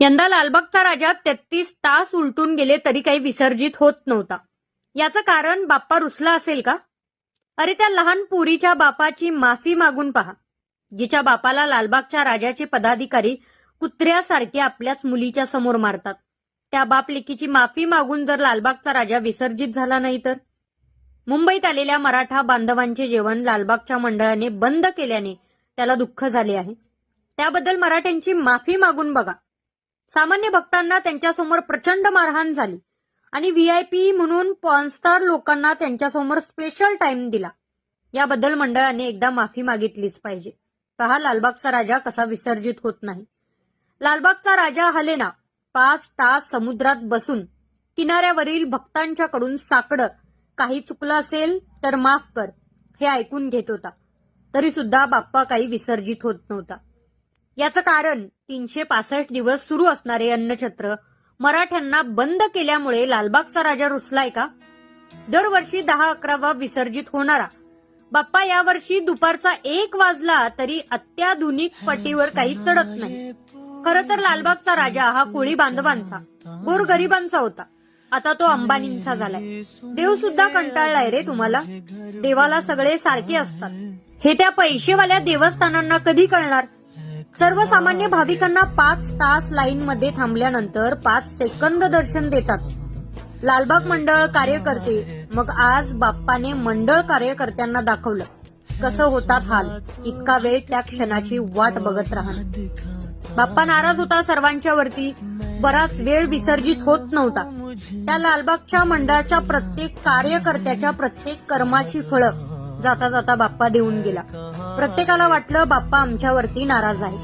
यंदा लालबागचा राजा 33 तास उलटून गेले तरी काही विसर्जित होत नव्हता. याचं कारण बाप्पा रुसला असेल का? अरे त्या लहान पोरीच्या बापाची माफी मागून पहा, जिच्या बापाला लालबागच्या राजाचे पदाधिकारी कुत्र्यासारखे आपल्याच मुलीच्या समोर मारतात. त्या बाप लेकीची माफी मागून जर लालबागचा राजा विसर्जित झाला नाही तर? मुंबईत आलेल्या मराठा बांधवांचे जेवण लालबागच्या मंडळाने बंद केल्याने त्याला दुःख झाले आहे. त्याबद्दल मराठ्यांची माफी मागून बघा. सामान्य भक्तांना त्यांच्यासमोर प्रचंड मारहाण झाली आणि व्हीआयपी म्हणून पॉर्नस्टार लोकांना त्यांच्यासमोर स्पेशल टाइम दिला. याबद्दल मंडळाने एकदा माफी मागितलीच पाहिजे. पहा लालबागचा राजा कसा विसर्जित होत नाही. लालबागचा राजा हलेना 5 तास समुद्रात बसून किनाऱ्यावरील भक्तांच्याकडून साकडं काही चुकलं असेल तर माफ कर हे ऐकून घेत होता. तरी सुद्धा बाप्पा काही विसर्जित होत नव्हता. याचं कारण 365 दिवस सुरू असणारे अन्नछत्र मराठ्यांना बंद केल्यामुळे लालबागचा राजा रुसलाय का? दरवर्षी 10-11 विसर्जित होणारा बाप्पा यावर्षी दुपारचा 1 वाजला तरी अत्याधुनिक पटीवर काही चढत नाही. खरं तर लालबागचा राजा हा कोळी बांधवांचा, गोरगरिबांचा होता. आता तो अंबानींचा झालाय. देव सुद्धा कंटाळलाय रे तुम्हाला. देवाला सगळे सारखे असतात हे त्या पैसेवाल्या देवस्थानांना कधी कळणार? सर्वसामान्य भाविकांना 5 तास लाईनमध्ये थांबल्यानंतर 5 सेकंद दर्शन देतात. लालबाग मंडळ कार्यकर्ते, मग आज बाप्पाने मंडळ कार्यकर्त्यांना दाखवलं कसं होतात हाल. इतका वेळ त्या क्षणाची वाट बघत राहणं. बाप्पा नाराज होता सर्वांच्या वरती. बराच वेळ विसर्जित होत नव्हता. त्या लालबागच्या मंडळाच्या प्रत्येक कार्यकर्त्याच्या प्रत्येक कर्माची फळं जाता जाता बाप्पा देऊन गेला. प्रत्येकाला वाटलं बाप्पा आमच्यावरती नाराज आहे.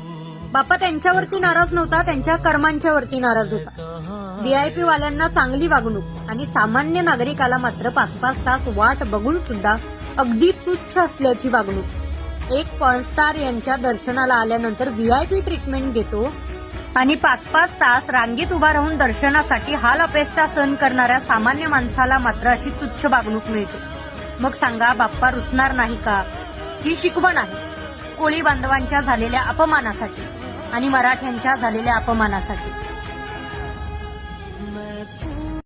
बाप्पा त्यांच्यावरती नाराज नव्हता, त्यांच्या कर्मांच्या वरती नाराज होता. व्हीआयपी वाल्यांना चांगली वागणूक आणि सामान्य नागरिकाला मात्र 5-5 तास वाट बघून सुद्धा अगदी तुच्छ असल्याची वागणूक. एक पॉर्नस्टार यांच्या दर्शनाला आल्यानंतर व्हीआयपी ट्रीटमेंट घेतो आणि 5-5 तास रांगेत उभा राहून दर्शनासाठी हाल अपेष्टा सहन करणाऱ्या सामान्य माणसाला मात्र अशी तुच्छ वागणूक मिळते. मग सांगा बाप्पा रुसणार नाही का? ही शिकवण आहे कोळी बांधवांच्या झालेल्या अपमानासाठी आणि मराठ्यांच्या झालेल्या अपमानासाठी.